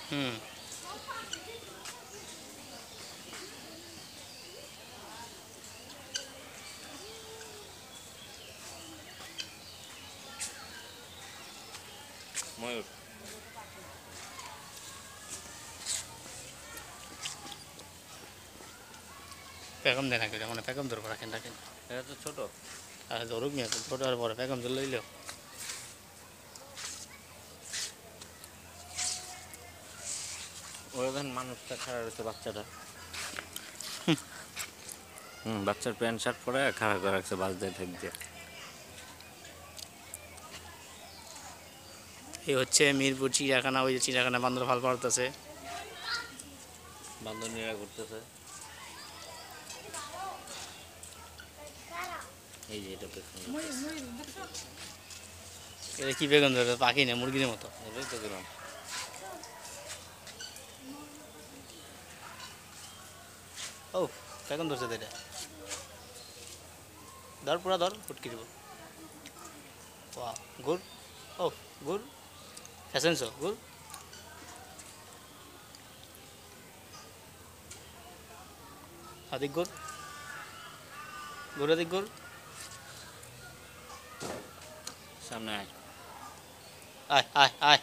হুম ময়ূর পেগম দেয় না কেউ মানে পেগম ধরবো রাখেন রাখেন এটা তো ছোট আর ধরুক নিয়ে ছোটো আর বড় পেগম ধরে লইলেও ওরা দেখেন মানুষটা খাড়া রয়েছে বাচ্চাটা বাচ্চার প্যান্ট শার্ট পরে খাড়া করে রাখছে বাস দিয়ে ঠেক দিয়ে এই হচ্ছে মিরপুর চিড়িয়াখানা ওই যে চিড়িয়াখানা বান্দর ভাল পাড়তেছে বান্ধবীরা ঘুরতেছে এই যে এটা পেছনে এটা কি বেগম ধরবে পাখি না মুরগির মতো এটাই তো দিলাম ও বেগম ধরছে তো এটা ধর পুরা ধর ফুটকি দিব ওয়া গুড ও গুড ফ্যাশনসো গুড আদিক গুড গুড আদিক গুড সামনে আয় আয় আয় আয়